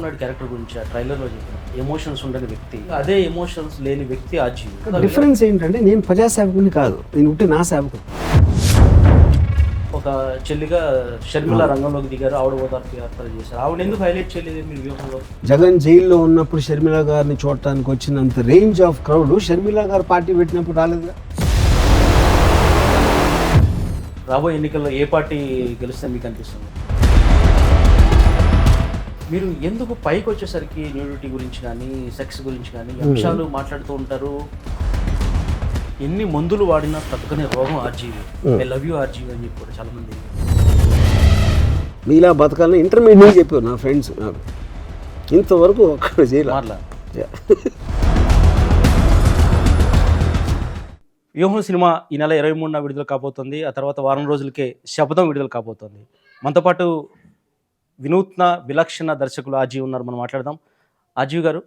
Naidu character గురించి ఆ ట్రైలర్లో చెప్పిన ఎమోషన్స్ ఉండని వ్యక్తి, అదే ఎమోషన్స్ లేని వ్యక్తి అజీవ్. డిఫరెన్స్ ఏంటంటే నేను ప్రజాసేవకుని కాదు, నేను ఉంటే నా సేవకుడు. ఒక చెల్లిగా షర్మిల రంగంలోకి దిగారు, ఆవిడ ఓదార్పు యాత్ర చేశారు. ఆవిడ ఎందుకు హైలైట్ చేయలేదు మీరు వ్యూహంలో? జగన్ జైల్లో ఉన్నప్పుడు షర్మిల గారిని చూడటానికి వచ్చినంత రేంజ్ ఆఫ్ క్రౌడ్ షర్మిల గారు పార్టీ పెట్టినప్పుడు రాలేదుగా. రాబోయే ఎన్నికల్లో ఏ పార్టీ గెలిస్తే మీకు అనిపిస్తుంది? మీరు ఎందుకు పైకి వచ్చేసరికి న్యూడిటీ గురించి కానీ సెక్స్ గురించి కానీ అంశాలు మాట్లాడుతూ ఉంటారు? ఎన్ని మందులు వాడినా తగ్గనే రోగం RGV. I love you RGV అని చెప్పారు చాలా మంది. మీలా బతకాలని ఇంటర్మీడియట్ చెప్పారు నా ఫ్రెండ్స్. నాకు ఇంతవరకు ఒక్కడ చేయాలి. వ్యూహం సినిమా ఈ నెల 23న విడుదల కాబోతుంది. ఆ తర్వాత వారం రోజులకే శపథం విడుదల కాబోతుంది. మనతో పాటు వినూత్న విలక్షణ దర్శకులు ఆజీవ్ ఉన్నారు. మనం మాట్లాడదాం. ఆజీవ్ గారు,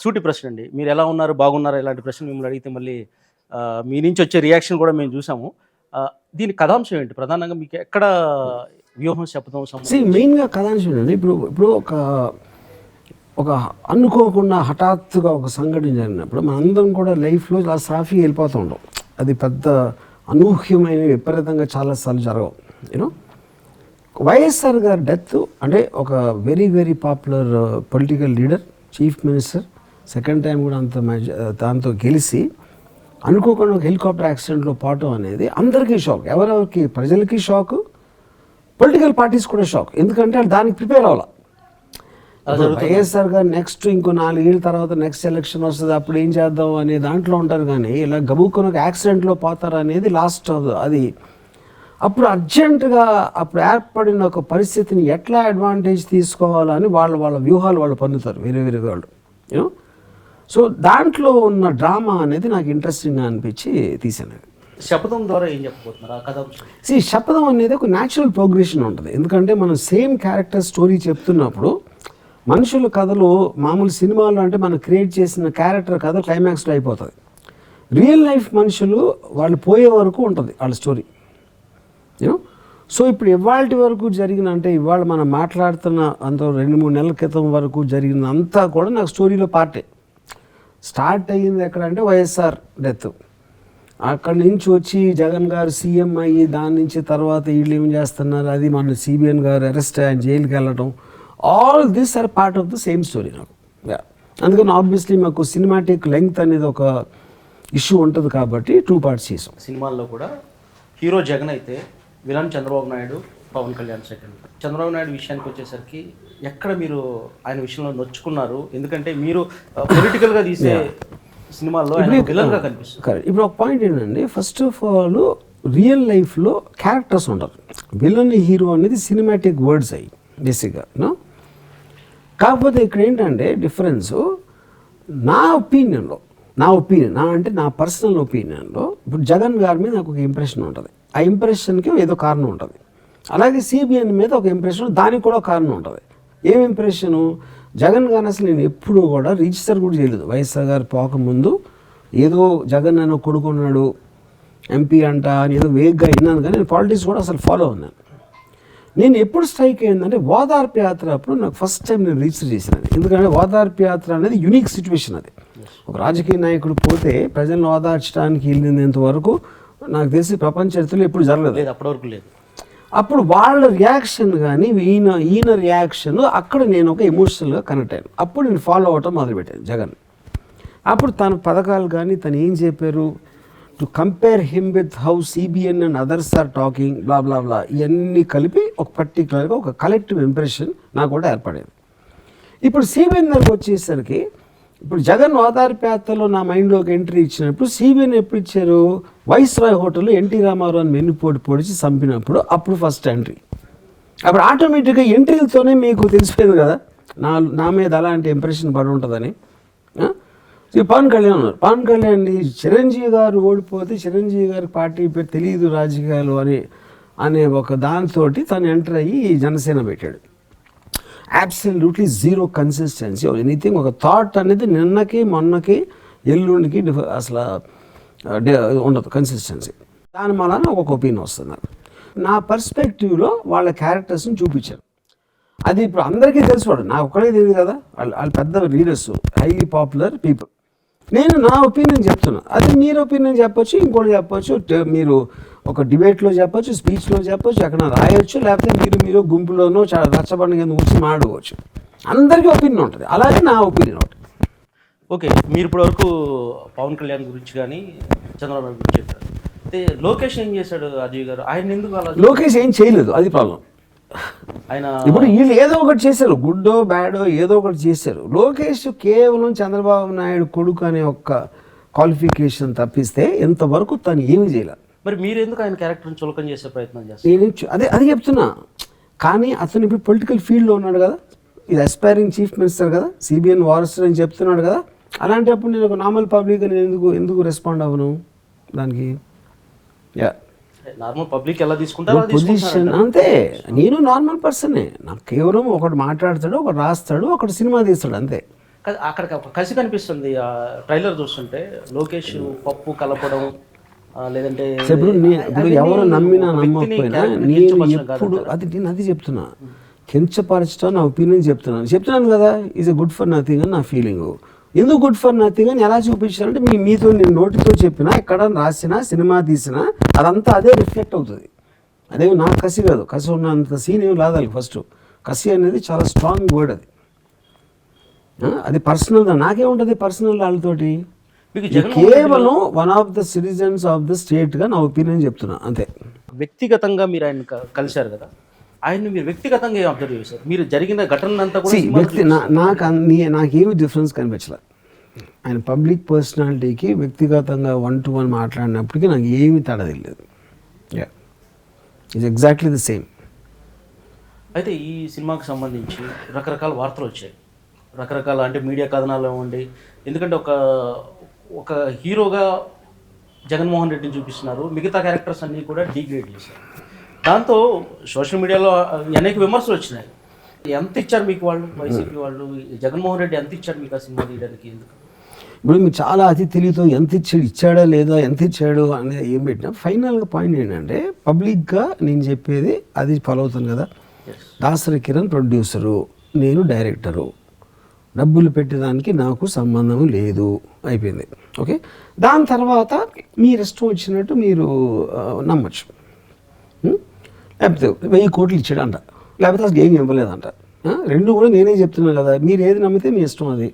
సూటి ప్రశ్న అండి. మీరు ఎలా ఉన్నారు, బాగున్నారా? ఇలాంటి ప్రశ్న మిమ్మల్ని అడిగితే మళ్ళీ మీ నుంచి వచ్చే రియాక్షన్ కూడా మేము చూసాము. దీని కథాంశం ఏంటి ప్రధానంగా? మీకు ఎక్కడ వ్యూహం శపథం మెయిన్గా కథాంశం ఏంటంటే ఇప్పుడు ఒక అనుకోకుండా హఠాత్తుగా ఒక సంఘటన జరిగినప్పుడు మనందరం కూడా లైఫ్లో చాలా సాఫీగా వెళ్ళిపోతూ ఉంటాం. అది పెద్ద అనూహ్యమైన విపరీతంగా చాలాసార్లు జరగవు. యూనో, వైఎస్ఆర్ గారి డెత్ అంటే ఒక very very popular political leader, chief minister, second time కూడా దాంతో గెలిచి అనుకోకుండా ఒక హెలికాప్టర్ యాక్సిడెంట్లో పోవటం అనేది అందరికీ షాక్. ఎవరెవరికి? ప్రజలకి షాక్, పొలిటికల్ పార్టీస్ కూడా షాక్. ఎందుకంటే దానికి ప్రిపేర్ అవ్వాలి. వైఎస్ఆర్ గారు నెక్స్ట్ ఇంకో 4 ఏళ్ళ తర్వాత నెక్స్ట్ ఎలక్షన్ వస్తుంది, అప్పుడు ఏం చేద్దాం అనే దాంట్లో ఉంటారు. కానీ ఇలా గబుక్కుని ఒక యాక్సిడెంట్లో పోతారు అనేది లాస్ట్ అది. అప్పుడు అర్జెంటుగా అప్పుడు ఏర్పడిన ఒక పరిస్థితిని ఎట్లా అడ్వాంటేజ్ తీసుకోవాలని వాళ్ళ వ్యూహాలు వాళ్ళు పన్నుతారు వేరే వేరే వాళ్ళు. యూనో, సో దాంట్లో ఉన్న డ్రామా అనేది నాకు ఇంట్రెస్టింగ్గా అనిపించి తీసాను. శపథం ద్వారా ఏం చెప్పబోతున్నారు? కథ శపథం అనేది ఒక న్యాచురల్ ప్రోగ్రెషన్ ఉంటుంది. ఎందుకంటే మనం సేమ్ క్యారెక్టర్ స్టోరీ చెప్తున్నప్పుడు మనుషుల కథలు మామూలు సినిమాలు అంటే మనం క్రియేట్ చేసిన క్యారెక్టర్ కథ క్లైమాక్స్లో అయిపోతుంది. రియల్ లైఫ్ మనుషులు వాళ్ళు పోయే వరకు ఉంటుంది వాళ్ళ స్టోరీ. యూనో, సో ఇప్పుడు ఇవాళ వరకు జరిగిన అంటే ఇవాళ మనం మాట్లాడుతున్న అంత 2-3 నెలల క్రితం వరకు జరిగిన అంతా కూడా నాకు స్టోరీలో పార్టే. స్టార్ట్ అయ్యింది ఎక్కడంటే వైఎస్ఆర్ డెత్. అక్కడి నుంచి వచ్చి జగన్ గారు సీఎం అయ్యి దాని నుంచి తర్వాత వీళ్ళు ఏం చేస్తున్నారు, అది మన సిబిఎన్ గారు అరెస్ట్ అయ్యి జైలుకి వెళ్ళటం, all this are part of the same story నాకు. అందుకని ఆబ్వియస్లీ మాకు సినిమాటిక్ లెంగ్త్ అనేది ఒక ఇష్యూ ఉంటుంది కాబట్టి 2 parts చేసాం. సినిమాల్లో కూడా హీరో జగన్ అయితే విలన్ చంద్రబాబు నాయుడు, పవన్ కళ్యాణ్ సెకండ్. చంద్రబాబు నాయుడు విషయానికి వచ్చేసరికి ఎక్కడ మీరు ఆయన విషయంలో నొచ్చుకున్నారు? ఎందుకంటే మీరు పొలిటికల్గా తీసే సినిమాల్లో విలన్గా కనిపిస్తుంది. ఇప్పుడు ఒక పాయింట్ ఏంటంటే, ఫస్ట్ ఆఫ్ ఆల్ రియల్ లైఫ్లో క్యారెక్టర్స్ ఉంటారు. విలన్ హీరో అనేది సినిమాటిక్ వర్డ్స్ అయ్యి బేసిక్గా. కాకపోతే ఇక్కడ ఏంటంటే డిఫరెన్స్, నా ఒపీనియన్లో అంటే నా పర్సనల్ ఒపీనియన్లో ఇప్పుడు జగన్ గారి మీద నాకు ఒక ఇంప్రెషన్ ఉంటుంది. ఆ ఇంప్రెషన్కి ఏదో కారణం ఉంటుంది. అలాగే సిబిఎన్ మీద ఒక ఇంప్రెషన్, దానికి కూడా ఒక కారణం ఉంటుంది. ఏం ఇంప్రెషను? జగన్ గారిని అసలు నేను ఎప్పుడు కూడా రిజిస్టర్ కూడా చేయలేదు. వైఎస్ఆర్ గారు పోకముందు ఏదో జగన్ అని కొడుకున్నాడు ఎంపీ అంట అని ఏదో వేగ్గా విన్నాను, కానీ నేను పాలిటిక్స్ కూడా అసలు ఫాలో ఉన్నాను. నేను ఎప్పుడు స్ట్రైక్ అయిందంటే ఓదార్పు యాత్ర అప్పుడు నాకు ఫస్ట్ టైం నేను రిజిస్టర్ చేసినది. ఎందుకంటే ఓదార్పు యాత్ర అనేది యూనిక్ సిచ్యువేషన్. అది ఒక రాజకీయ నాయకుడు పోతే ప్రజలను ఓదార్చడానికి వెళ్ళినంత వరకు నాకు తెలిసి ప్రపంచ చరిత్రలో ఎప్పుడు జరగలేదు, అప్పటివరకు లేదు. అప్పుడు వాళ్ళ రియాక్షన్ కానీ ఈయన రియాక్షన్ అక్కడ నేను ఒక ఎమోషనల్గా కనెక్ట్ అయ్యాను. అప్పుడు నేను ఫాలో అవ్వటం మొదలుపెట్టాను జగన్. అప్పుడు తన పథకాలు కానీ తను ఏం చెప్పారు, to compare him with how CBN and others are talking blah blah blah, ఇవన్నీ కలిపి ఒక పర్టికులర్గా ఒక కలెక్టివ్ ఇంప్రెషన్ నాకు కూడా ఏర్పడేది. ఇప్పుడు సిబిఎన్ దగ్గరకు వచ్చేసరికి ఇప్పుడు జగన్ ఓదార్పు యాత్రలో నా మైండ్లోకి ఎంట్రీ ఇచ్చినప్పుడు సిబిఎన్ ఎప్పుడు ఇచ్చారు? వైస్రాయ్ హోటల్లో ఎన్టీ రామారావు అని వెన్నుపోటు పొడిచి చంపినప్పుడు అప్పుడు ఫస్ట్ ఎంట్రీ. అప్పుడు ఆటోమేటిక్గా ఎంట్రీలతోనే మీకు తెలిసిపోయింది కదా నా మీద అలాంటి ఇంప్రెషన్ పడి ఉంటుందని. పవన్ కళ్యాణ్ ఉన్నారు. పవన్ కళ్యాణ్ చిరంజీవి గారు ఓడిపోతే చిరంజీవి గారి పార్టీ పేరు తెలియదు రాజకీయాలు అనే ఒక దాంతో తను ఎంటర్ అయ్యి జనసేన పెట్టాడు. Absolutely zero consistency anything. ఒక థాట్ అనేది నిన్నకి మొన్నకి ఎల్లుండికి అసలు ఉండదు కన్సిస్టెన్సీ. దాని వలన ఒక ఒపీనియన్ వస్తుంది నాకు. నా పర్స్పెక్టివ్లో వాళ్ళ క్యారెక్టర్స్ని చూపించాను. అది ఇప్పుడు అందరికీ తెలుసు వాడు, నాకు ఒక్కడే తెలియదు కదా, వాళ్ళు పెద్ద లీడర్స్, హైలీ పాపులర్ పీపుల్. నేను నా ఒపీనియన్ చెప్తున్నా, అది మీరు ఒపీనియన్ చెప్పొచ్చు, ఇంకోటి చెప్పొచ్చు, మీరు ఒక డిబేట్లో చెప్పొచ్చు, స్పీచ్లో చెప్పొచ్చు, ఎక్కడ రాయొచ్చు, లేకపోతే మీరు గుంపులోనో చాలా రచ్చబండ కింద కూర్చొని మాట్లాడుకోవచ్చు. అందరికీ ఒపీనియన్ ఉంటుంది, అలాగే నా ఒపీనియన్ ఒకటి. ఓకే, మీరు ఇప్పటివరకు పవన్ కళ్యాణ్ గురించి కానీ చంద్రబాబు నాయుడు గురించి చెప్పారు. అయితే లోకేష్ ఏం చేశాడు అజయ్ గారు? ఆయన ఎందుకు అలా? లోకేష్ ఏం చేయలేదు, అది ప్రాబ్లం. ఆయన ఇప్పుడు వీళ్ళు ఏదో ఒకటి చేశారు, గుడ్డో బ్యాడో ఏదో ఒకటి చేశారు. లోకేష్ కేవలం చంద్రబాబు నాయుడు కొడుకు అనే ఒక్క క్వాలిఫికేషన్ తప్పిస్తే ఇంతవరకు తను ఏమీ చేయలేదు. మరి మీరు ఎందుకు ఆయన క్యారెక్టర్ని చులకం చేసే ప్రయత్నం చేస్తారు? నేను అది చెప్తున్నా. కానీ అతను ఇప్పుడు పొలిటికల్ ఫీల్డ్లో ఉన్నాడు కదా, ఇది అస్పైరింగ్ చీఫ్ మినిస్టర్ కదా, సిబిఎన్ వారసుడు అని చెప్తున్నాడు కదా. అలాంటప్పుడు నేను ఒక నార్మల్ పబ్లిక్ నేను ఎందుకు రెస్పాండ్ అవ్వను దానికి? నార్మల్ పబ్లిక్ ఎలా తీసుకుంటారో పొజిషన్ అంతే. నేను నార్మల్ పర్సనే, నాకు కేవలం ఒకటి మాట్లాడతాడు, ఒకటి రాస్తాడు, ఒకటి సినిమా తీస్తాడు అంతే. అక్కడ కసి కనిపిస్తుంది ఆ ట్రైలర్ చూస్తుంటే. లోకేష్ పప్పు కలపడం లేదంటే ఇప్పుడు ఎవరు నమ్మినా నమ్మకపోయినా నేను ఎప్పుడు నేను అది చెప్తున్నా, కించపరచడం నా ఒపీనియన్ చెప్తున్నాను కదా. Is a good for nothing అని నా ఫీలింగ్. ఎందుకు గుడ్ ఫర్ నథింగ్ అని ఎలా చూపించాలంటే మీతో నేను నోటితో చెప్పినా, ఎక్కడ రాసినా, సినిమా తీసినా అదంతా అదే రిఫ్లెక్ట్ అవుతుంది. అదే నా కసి కాదు, కసి ఉన్నంత సీన్ ఏమి లాదాలి. ఫస్ట్ కసి అనేది చాలా స్ట్రాంగ్ వర్డ్, అది పర్సనల్. నాకేముంటుంది పర్సనల్ వాళ్ళతోటి? కేవలం one of the citizens of the స్టేట్గా నా ఒపీనియన్ చెప్తున్నా అంతే. వ్యక్తిగతంగా మీరు ఆయన కలిశారు కదా, ఆయన మీరు వ్యక్తిగతంగా ఏం అబ్జర్వ్ చేశారు? మీరు జరిగిన ఘటన అంతా కూడా నాకేమి డిఫరెన్స్ కనిపించలేదు. ఆయన పబ్లిక్ పర్సనాలిటీకి వ్యక్తిగతంగా 1-to-1 మాట్లాడినప్పటికీ నాకు ఏమీ తేడా తెలియదు. It's exactly the same. అయితే ఈ సినిమాకి సంబంధించి రకరకాల వార్తలు వచ్చాయి, రకరకాల అంటే మీడియా కథనాలు ఇవ్వండి. ఎందుకంటే ఒక హీరోగా జగన్మోహన్ రెడ్డిని చూపిస్తున్నారు, మిగతా క్యారెక్టర్స్ అన్నీ కూడా డీగ్రేడ్ చేశారు. దాంతో సోషల్ మీడియాలో అనేక విమర్శలు వచ్చినాయి. ఎంత ఇచ్చారు మీకు వాళ్ళు, వైసీపీ వాళ్ళు, జగన్మోహన్ రెడ్డి ఎంత ఇచ్చారు మీకు ఆ సినిమా తీయడానికి? ఎందుకు ఇప్పుడు మీరు చాలా అతి తెలివితో ఎంత ఇచ్చాడా లేదా, ఎంత ఇచ్చాడు అనేది ఏం పెట్టినా ఫైనల్గా పాయింట్ ఏంటంటే, పబ్లిక్గా నేను చెప్పేది అది ఫాలో అవుతాను కదా. దాసరి కిరణ్ ప్రొడ్యూసరు, నేను డైరెక్టరు, డబ్బులు పెట్టేదానికి నాకు సంబంధం లేదు, అయిపోయింది. ఓకే, దాని తర్వాత మీరు ఇష్టం వచ్చినట్టు మీరు నమ్మచ్చు. లేకపోతే 1000 కోట్లు ఇచ్చాడంట, లేకపోతే అసలు ఏమి ఇవ్వలేదంట. రెండు కూడా నేనే చెప్తున్నాను కదా, మీరు ఏది నమ్మితే మీ ఇష్టం అది.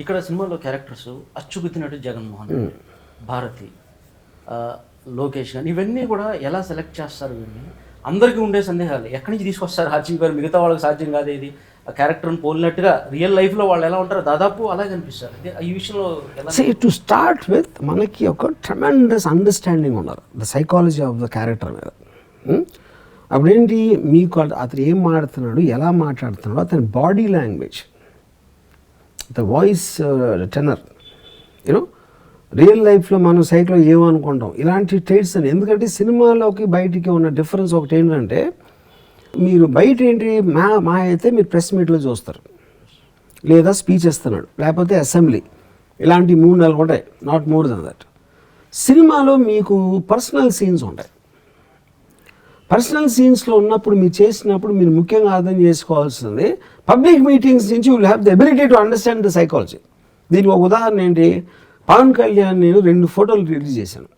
ఇక్కడ సినిమాలో క్యారెక్టర్స్ అచ్చుగుత్తినట్టు జగన్మోహన్ రెడ్డి, భారతి, లోకేష్ కానీ ఇవన్నీ కూడా ఎలా సెలెక్ట్ చేస్తారు? ఇవన్నీ అందరికీ ఉండే సందేహాలు. ఎక్కడి నుంచి తీసుకొస్తారు అజయ్ గారు? మిగతా వాళ్ళకి సాధ్యం కాదు ఇది. ఆ క్యారెక్టర్ని పోలినట్టుగా రియల్ లైఫ్లో వాళ్ళు ఎలా ఉంటారో దాదాపు అలాగే అనిపిస్తారు. ఈ విషయంలో టు స్టార్ట్ విత్ మనకి ఒక ట్రెమెండస్ అండర్స్టాండింగ్ ఉన్నారు the psychology of the character మీద. అప్పుడేంటి, మీకు అతను ఏం మాట్లాడుతున్నాడు, ఎలా మాట్లాడుతున్నాడు, అతని body language, the voice tenor, you know real లైఫ్లో మనం సైట్లో ఏమనుకుంటాం, ఇలాంటి ట్రేట్స్ అని. ఎందుకంటే సినిమాలోకి బయటికి ఉన్న డిఫరెన్స్ ఒకటి ఏంటంటే, మీరు బయట ఏంటి మా అయితే మీరు ప్రెస్ మీట్లో చూస్తారు, లేదా స్పీచ్ ఇస్తున్నాడు, లేకపోతే అసెంబ్లీ, ఇలాంటి 3-4 ఉంటాయి, నాట్ మోర్ దెన్ దట్. సినిమాలో మీకు పర్సనల్ సీన్స్ ఉంటాయి. పర్సనల్ సీన్స్లో ఉన్నప్పుడు మీరు చేసినప్పుడు మీరు ముఖ్యంగా అర్థం చేసుకోవాల్సింది, పబ్లిక్ మీటింగ్స్ నుంచి will have the ability to understand the psychology. దీనికి ఒక ఉదాహరణ ఏంటి, పవన్ కళ్యాణ్ నేను 2 ఫోటోలు రిలీజ్ చేశాను.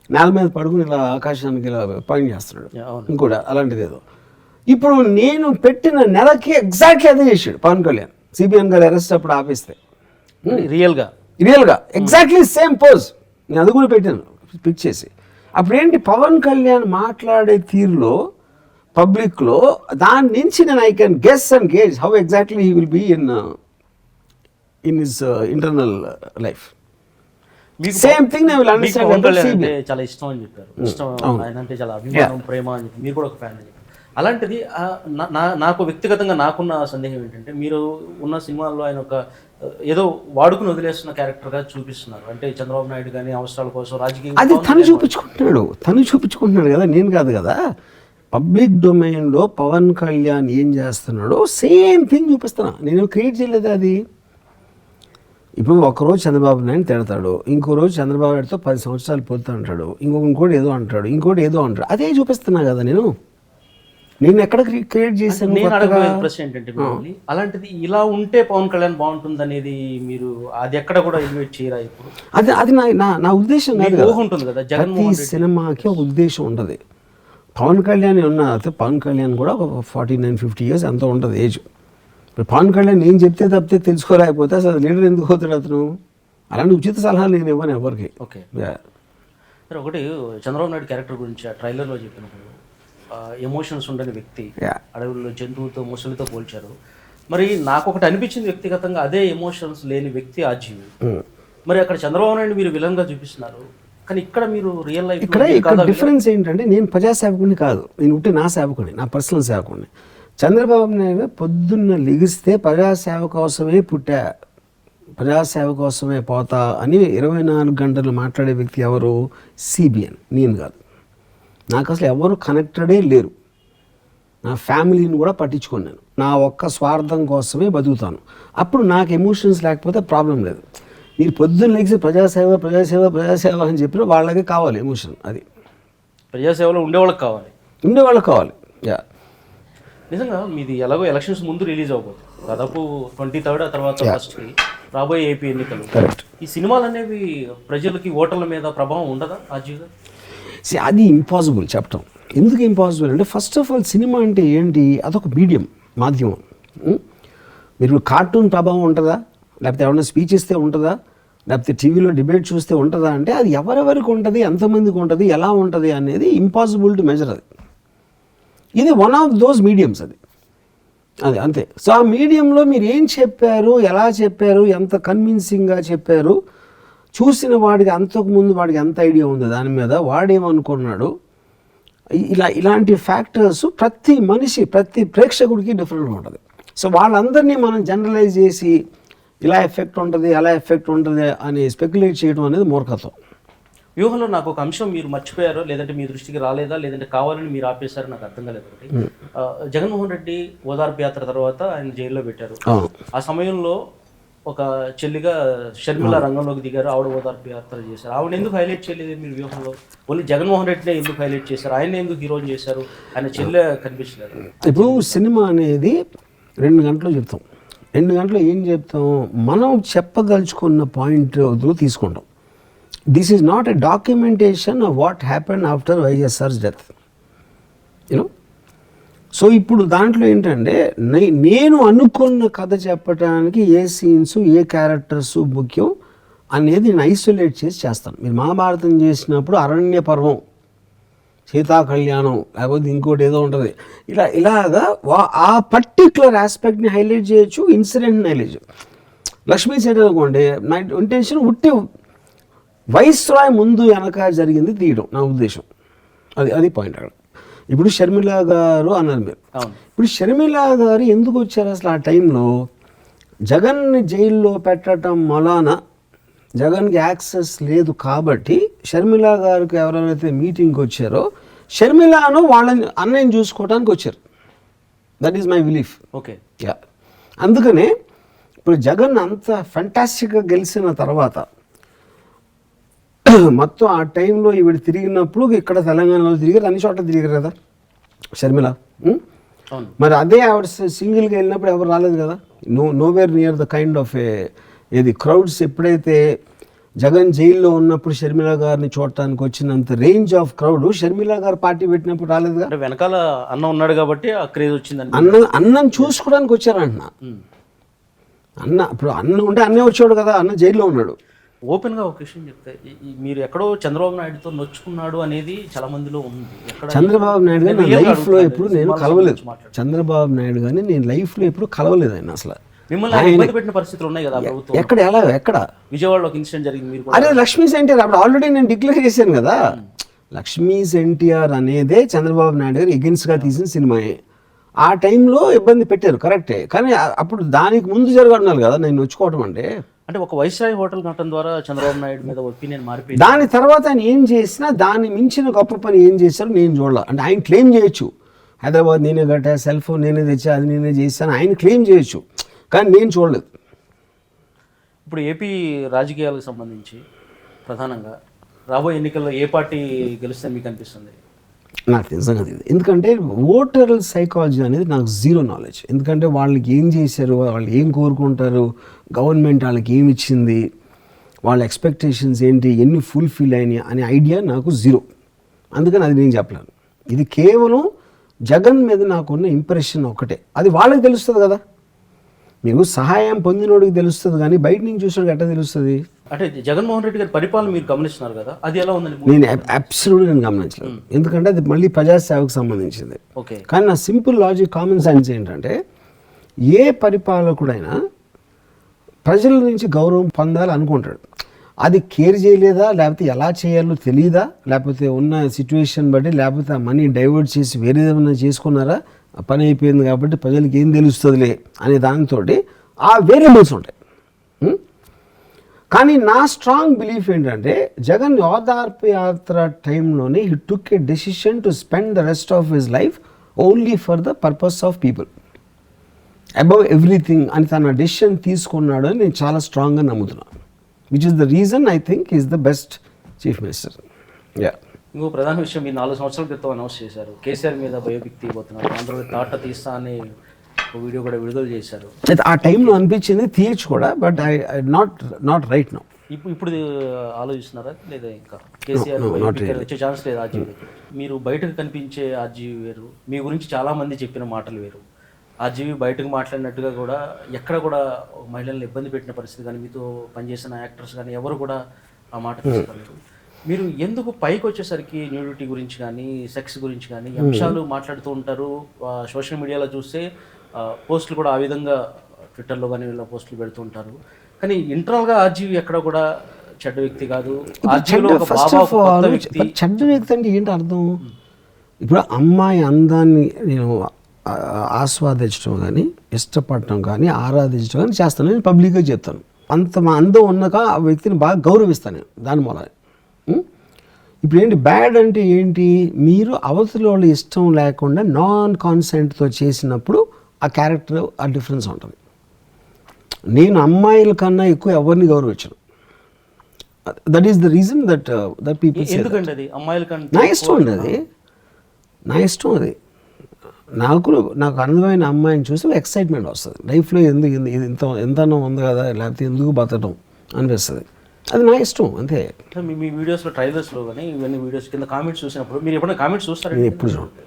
నేల మీద పడుకుని ఇలా ఆకాశానికి ఇలా పాయింట్ చేస్తున్నాడు, ఇంకోటి అలాంటిది ఏదో. ఇప్పుడు నేను పెట్టిన నెలకి ఎగ్జాక్ట్లీ అదే చేశాడు పవన్ కళ్యాణ్. సిబిఎన్ గారు అరెస్ట్ అప్పుడు ఆపేస్తే రియల్గా ఎగ్జాక్ట్లీ సేమ్ పోజ్ నేను అది కూడా పెట్టాను పిక్ చేసి. అప్పుడేంటి, పవన్ కళ్యాణ్ మాట్లాడే తీరులో పబ్లిక్లో దాని నుంచి నేను I can guess and gauge how exactly he will be in his internal life. Same thing I will understand. చాలా ఇష్టం అని చెప్పారు, ఇష్టం ఆయన అంటే చాలా అభిమానం, ప్రేమ అని చెప్పి మీరు కూడా ఒక ఫ్యాన్ అని చెప్పారు. అలాంటిది నాకు వ్యక్తిగతంగా నాకున్న సందేహం ఏంటంటే, మీరు ఉన్న సినిమాల్లో ఆయన ఒక ఏదో వాడుకుని వదిలేస్తున్న క్యారెక్టర్గా చూపిస్తున్నారు. అంటే చంద్రబాబు నాయుడు కానీ అవసరాల కోసం రాజకీయం, అది తను చూపించుకుంటున్నాడు కదా, నేను కాదు కదా. పబ్లిక్ డొమైన్లో పవన్ కళ్యాణ్ ఏం చేస్తున్నాడో సేమ్ థింగ్ చూపిస్తున్నా, నేను క్రియేట్ చేయలేదు అది. ఇప్పుడు ఒకరోజు చంద్రబాబు నాయుడు తిడతాడు, ఇంకో రోజు చంద్రబాబు నాయుడుతో 10 సంవత్సరాలు పోతూ అంటాడు, ఇంకోటి ఏదో అంటాడు, అదే చూపిస్తున్నా కదా నేను. నేను ఎక్కడ క్రియేట్ చేశాను? నేను అడగబోయే ప్రశ్న ఏంటంటే మిమ్మల్ని, అలాంటిది ఇలా ఉంటే పవన్ కళ్యాణ్ బాగుంటుంది అనేది మీరు అది ఎక్కడ కూడా ఇన్వైట్ చేయరా ఇప్పుడు? అది అది నా ఉద్దేశం కాదు మీకు కదా. ఊహ ఉంటుంది కదా, ప్రతి జగన్మోహన్ రెడ్డి సినిమాకి ఒక ఉద్దేశం ఉంటుంది. పవన్ కళ్యాణ్ ఉన్న పవన్ కళ్యాణ్ కూడా ఒక 49-50 ఇయర్స్ అంత ఉంటుంది ఏజ్. ఇప్పుడు పవన్ కళ్యాణ్ నేను చెప్తే తప్పితే తెలుసుకోలేకపోతే అసలు లీడర్ ఎందుకు అవుతాడు అతను? అలాంటి ఉచిత సలహాలు నేను ఇవ్వను ఎవరికి. ఓకే సరే, ఒకటి చంద్రబాబు నాయుడు క్యారెక్టర్ గురించి ఆ ట్రైలర్లో చెప్పినప్పుడు ఎమోషన్స్ ఉండని వ్యక్తి, అడవుల్లో జంతువుతో ముసలితో పోల్చారు. మరి నాకు ఒకటి అనిపించింది వ్యక్తిగతంగా, అదే ఎమోషన్స్ లేని వ్యక్తి ఆజీవి. మరి అక్కడ చంద్రబాబు నాయుడు మీరు విలన్గా చూపిస్తున్నారు, కానీ ఇక్కడ మీరు రియల్ లైఫ్ ఇక్కడ డిఫరెన్స్ ఏంటంటే నేను ప్రజాసేవకుని కాదు, నేను ఉంటే నా సేవకుని, నా పర్సనల్ సేవకుని. చంద్రబాబు నాయుడు పొద్దున్న లెగిస్తే ప్రజాసేవ కోసమే పుట్టా, ప్రజాసేవ కోసమే పోతా అని 24 గంటలు మాట్లాడే వ్యక్తి ఎవరు? సిబిఎన్, నేను కాదు. నాకు అసలు ఎవరు కనెక్టెడే లేరు. నా ఫ్యామిలీని కూడా పట్టించుకోను. నేను నా ఒక్క స్వార్థం కోసమే బతుకుతాను. అప్పుడు నాకు ఎమోషన్స్ లేకపోతే ప్రాబ్లం లేదు. మీరు పొద్దున్న లెగిసి ప్రజాసేవ ప్రజాసేవ ప్రజాసేవ అని చెప్పిన వాళ్ళకే కావాలి ఎమోషన్. అది ప్రజాసేవలో ఉండేవాళ్ళకి కావాలి. యా, నిజంగా మీది ఎలాగో ఎలక్షన్స్ ముందు రిలీజ్ అవబోతుంది, దాదాపు 23rd తర్వాత ఫస్ట్కి రాబోయే ఏపీ ఎన్నికలు. కరెక్ట్. ఈ సినిమాలు అనేవి ప్రజలకి ఓటర్ల మీద ప్రభావం ఉండదా ఆజీగా? అది ఇంపాసిబుల్ చెప్పటం. ఎందుకు ఇంపాసిబుల్ అంటే, ఫస్ట్ ఆఫ్ ఆల్ సినిమా అంటే ఏంటి? అదొక మీడియం, మాధ్యమం. మీరు కార్టూన్ ప్రభావం ఉంటుందా, లేకపోతే ఎవరైనా స్పీచ్ ఇస్తే ఉంటుందా, లేకపోతే టీవీలో డిబేట్ చూస్తే ఉంటుందా అంటే అది ఎవరెవరికి ఉంటుంది, ఎంతమందికి ఉంటుంది, ఎలా ఉంటుంది అనేది ఇంపాసిబుల్ టు మెజర్. అది ఇది వన్ ఆఫ్ దోస్ మీడియమ్స్. అది అంతే. సో ఆ మీడియంలో మీరు ఏం చెప్పారు, ఎలా చెప్పారు, ఎంత కన్విన్సింగ్గా చెప్పారు, చూసిన వాడికి అంతకుముందు వాడికి ఎంత ఐడియా ఉంది దాని మీద, వాడేమనుకున్నాడు, ఇలాంటి ఫ్యాక్టర్స్ ప్రతి మనిషి, ప్రతి ప్రేక్షకుడికి డిఫరెంట్గా ఉంటుంది. సో వాళ్ళందరినీ మనం జనరలైజ్ చేసి ఇలా ఎఫెక్ట్ ఉంటుంది, అలా ఎఫెక్ట్ ఉంటుంది అని స్పెక్యులేట్ చేయడం అనేది మూర్ఖత్వం. వ్యూహంలో నాకు ఒక అంశం మీరు మర్చిపోయారో, లేదంటే మీ దృష్టికి రాలేదా, లేదంటే కావాలని మీరు ఆపేశారో నాకు అర్థం కాలేదు. ఒకటి, జగన్మోహన్ రెడ్డి ఓదార్పు యాత్ర తర్వాత ఆయన జైల్లో పెట్టారు. ఆ సమయంలో ఒక చెల్లిగా షర్మిల రంగంలోకి దిగారు, ఆవిడ ఓదార్పు యాత్ర చేశారు. ఆవిడ ఎందుకు హైలైట్ చేయలేదు మీరు వ్యూహంలో? ఓన్లీ జగన్మోహన్ రెడ్డినే ఎందుకు హైలైట్ చేశారు? ఆయన ఎందుకు హీరోని చేశారు? ఆయన చెల్లె కనిపించలేదు. ఇప్పుడు సినిమా అనేది 2 గంటలు చెప్తాం. 2 గంటలు ఏం చెప్తాం? మనం చెప్పదలుచుకున్న పాయింట్ తీసుకుంటాం. This is not a documentation of what happen after YSR's death, you know. So ఇప్పుడు దాంట్లో ఏంటంటే, నేను అనుకున్న కథ చెప్పడానికి ఏ సీన్స్, ఏ క్యారెక్టర్స్ ముఖ్యం అనేది నేను ఐసోలేట్ చేసి చేస్తాను. మీరు మహాభారతం చేసినప్పుడు అరణ్య పర్వం, సీతా కళ్యాణం, లేకపోతే ఇంకోటి ఏదో ఉంటుంది, ఇలాగా ఆ పర్టిక్యులర్ ఆస్పెక్ట్ని హైలైట్ చేయొచ్చు, ఇన్సిడెంట్ని హైలైట్ చేయొచ్చు. లక్ష్మీ సెట్ అనుకోండి, నా ఇంటెన్షన్ ఉట్టి వైస్రాయ్ ముందు వెనక జరిగింది తీయడం నా ఉద్దేశం. అది పాయింట్ అక్కడ. ఇప్పుడు షర్మిల గారు అన్నారు మీరు. ఇప్పుడు షర్మిల గారు ఎందుకు వచ్చారు అసలు ఆ టైంలో? జగన్ని జైల్లో పెట్టడం వలన జగన్కి యాక్సెస్ లేదు కాబట్టి షర్మిల గారికి ఎవరైతే మీటింగ్కి వచ్చారో షర్మిలను వాళ్ళని అన్నయ్యని చూసుకోవడానికి వచ్చారు. That is my belief. Okay, yeah. అందుకనే ఇప్పుడు జగన్ అంత ఫెంటాస్టిక్గా గెలిచిన తర్వాత మొత్తం ఆ టైంలో ఈవిడ తిరిగినప్పుడు ఇక్కడ తెలంగాణలో తిరిగారు, అన్ని చోట్ల తిరిగారు కదా షర్మిల. మరి అదే ఆవిడ సింగిల్గా వెళ్ళినప్పుడు ఎవరు రాలేదు కదా. Nowhere near the kind of ఏది క్రౌడ్స్ ఎప్పుడైతే జగన్ జైల్లో ఉన్నప్పుడు షర్మిల గారిని చూడటానికి వచ్చినంత రేంజ్ ఆఫ్ క్రౌడ్ షర్మిల గారు పార్టీ పెట్టినప్పుడు రాలేదుగా. వెనకాల అన్న ఉన్నాడు కాబట్టి ఆ క్రేజ్ వచ్చిందండి. అన్నం చూసుకోవడానికి వచ్చారంటున్నా. ఇప్పుడు అన్న ఉంటే అన్నే వచ్చాడు కదా, అన్న జైల్లో ఉన్నాడు. ఓపెన్గా ఒక విషయం చెప్తే, మీరు ఎక్కడో చంద్రబాబు నాయుడుతో నొచ్చుకున్నాడు అనేది చాలా మందిలో ఉంది. చంద్రబాబు నాయుడు గారు నా లైఫ్లో ఎప్పుడు నేను కలవలేదు. చంద్రబాబు నాయుడు గారిని నేను లైఫ్లో ఎప్పుడు కలవలేదు. ఆయన అసలు మిమ్మల్ని పెట్టిన పరిస్థితులు ఉన్నాయి కదా ప్రభుత్వం. ఎక్కడ విజయవాడలో ఒక ఇన్సిడెంట్ జరిగింది. మీరు అదే లక్ష్మీస్ ఎన్టీఆర్ అప్పుడు ఆల్రెడీ నేను డిక్లేర్ చేశాను కదా. లక్ష్మీస్ ఎన్టీఆర్ అనేదే చంద్రబాబు నాయుడు గారు ఎగెన్స్ట్గా తీసిన సినిమాయే. ఆ టైంలో ఇబ్బంది పెట్టారు, కరెక్టే. కానీ అప్పుడు దానికి ముందు జరగడున్నారు కదా నేను వచ్చుకోవటం అంటే ఒక వైస్రాయ్ హోటల్ ఘటన ద్వారా చంద్రబాబు నాయుడు మీద ఒపీనియన్ మారిపోయింది. దాని తర్వాత ఆయన ఏం చేసినా దాన్ని మించిన గొప్ప పని ఏం చేశారో నేను చూడాలి. అంటే ఆయన క్లెయిమ్ చేయొచ్చు, హైదరాబాద్ నేనే కట్టా, సెల్ ఫోన్ నేనే తెచ్చా, అది నేనే చేశాను, ఆయన క్లెయిమ్ చేయొచ్చు. కానీ నేను చూడలేదు. ఇప్పుడు ఏపీ రాజకీయాలకు సంబంధించి ప్రధానంగా రాబోయే ఎన్నికల్లో ఏ పార్టీ గెలుస్తే మీకు అనిపిస్తుంది? నాకు నిజంగా తెలియదు. ఎందుకంటే ఓటర్ సైకాలజీ అనేది నాకు జీరో నాలెడ్జ్. ఎందుకంటే వాళ్ళకి ఏం చేశారు, వాళ్ళు ఏం కోరుకుంటారు, గవర్నమెంట్ వాళ్ళకి ఏమి ఇచ్చింది, వాళ్ళ ఎక్స్పెక్టేషన్స్ ఏంటి, ఎన్ని ఫుల్ఫిల్ అయినాయి అనే ఐడియా నాకు జీరో. అందుకని అది నేను చెప్పలేను. ఇది కేవలం జగన్ మీద నాకున్న ఇంప్రెషన్ ఒకటే. అది వాళ్ళకి తెలుస్తుంది కదా, మీకు సహాయం పొందినోడికి తెలుస్తుంది కానీ బయట నుంచి చూసినోడికి ఎట్లా తెలుస్తుంది? అంటే జగన్మోహన్ రెడ్డి గారి పరిపాలన మీరు గమనిస్తున్నారు కదా, అది ఎలా ఉందండి? నేను అబ్సల్యూట్గా నేను గమనించలేదు. ఎందుకంటే అది మళ్ళీ ప్రజాసేవకు సంబంధించింది. ఓకే. కానీ నా సింపుల్ లాజిక్, కామన్ సెన్స్ ఏంటంటే ఏ పరిపాలకుడైనా ప్రజల నుంచి గౌరవం పొందాలి అనుకుంటాడు. అది కేర్ చేయలేదా, లేకపోతే ఎలా చేయాలో తెలియదా, లేకపోతే ఉన్న సిచ్యువేషన్ బట్టి, లేకపోతే ఆ మనీ డైవర్ట్ చేసి వేరే ఏమైనా చేసుకున్నారా, పని అయిపోయింది కాబట్టి ప్రజలకి ఏం తెలుస్తుందిలే అనే దానితో ఆ వేరియబుల్స్ ఉంటాయి. కానీ నా స్ట్రాంగ్ బిలీఫ్ ఏంటంటే జగన్ ఓదార్పు యాత్ర టైంలోనే he took A decision to spend the rest of his life only for the purpose of people above everything అని తన డెసిషన్ తీసుకున్నాడు అని నేను చాలా స్ట్రాంగ్గా నమ్ముతున్నాను. Which is the reason I think is the best chief minister. Yeah. ఇంకో ప్రధాన విషయం, మీరు 4 సంవత్సరాల క్రితం అనౌన్స్ చేశారు కేసీఆర్ మీద బయోపిక్ తీయబోతున్నారు, ఆంధ్రలో తాట తీస్తా అనే వీడియో కూడా విడుదల చేశారు. అయితే ఆ టైంలో అనిపించింది తీయచ్చు కూడా, but I not right now. ఇప్పుడు ఆలోచిస్తున్నారా లేదా? ఇంకా కేసీఆర్ వచ్చే ఛాన్స్ లేదు. ఆర్జీవి మీరు బయటకు కనిపించే ఆర్జీవి వేరు, మీ గురించి చాలా మంది చెప్పిన మాటలు వేరు. ఆర్జీవి బయటకు మాట్లాడినట్టుగా కూడా ఎక్కడ కూడా మహిళలను ఇబ్బంది పెట్టిన పరిస్థితి కానీ, మీతో పనిచేసిన యాక్టర్స్ కానీ ఎవరు కూడా ఆ మాట తీసుకోలేదు. మీరు ఎందుకు పైకి వచ్చేసరికి న్యూడిటీ గురించి కానీ, సెక్స్ గురించి కానీ అంశాలు మాట్లాడుతూ ఉంటారు? సోషల్ మీడియాలో చూస్తే పోస్టులు కూడా ఆ విధంగా ట్విట్టర్లో కానీ వీళ్ళ పోస్టులు పెడుతూ ఉంటారు. కానీ ఇంటర్నల్గా ఆర్జీవి ఎక్కడ కూడా చెడ్డ వ్యక్తి కాదు. చెడ్డ వ్యక్తి అంటే ఏంటి అర్థం? ఇప్పుడు అమ్మాయి అందాన్ని నేను ఆస్వాదించడం కానీ, ఇష్టపడటం కానీ, ఆరాధించడం కానీ చేస్తాను. నేను పబ్లిక్గా చెప్తాను. అంత మా అందం ఉన్నాక ఆ వ్యక్తిని బాగా గౌరవిస్తాను నేను దాని మూల. ఇప్పుడు ఏంటి బ్యాడ్ అంటే ఏంటి? మీరు అవతల వాళ్ళ ఇష్టం లేకుండా నాన్ కాన్సెంట్తో చేసినప్పుడు ఆ క్యారెక్టర్ ఆ డిఫరెన్స్ ఉంటుంది. నేను అమ్మాయిల కన్నా ఎక్కువ ఎవరిని గౌరవించను. That is the reason that people. ఎందుకంటే అది అమ్మాయిల కన్నా నా ఇష్టం అండి, అది నా ఇష్టం. అది నాకు అందమైన అమ్మాయిని చూసి ఎక్సైట్మెంట్ వస్తుంది లైఫ్లో. ఎంత ఉంది కదా, లేకపోతే ఎందుకు బతకడం అనిపిస్తుంది. అది నా ఇష్టం అంతే. మీ వీడియోస్లో ట్రైలర్స్లో కానీ ఇవన్నీ వీడియోస్ కింద కామెంట్స్ చూసినప్పుడు మీరు ఎప్పుడైనా కామెంట్స్ చూస్తారా? నేను ఎప్పుడు చూడండి.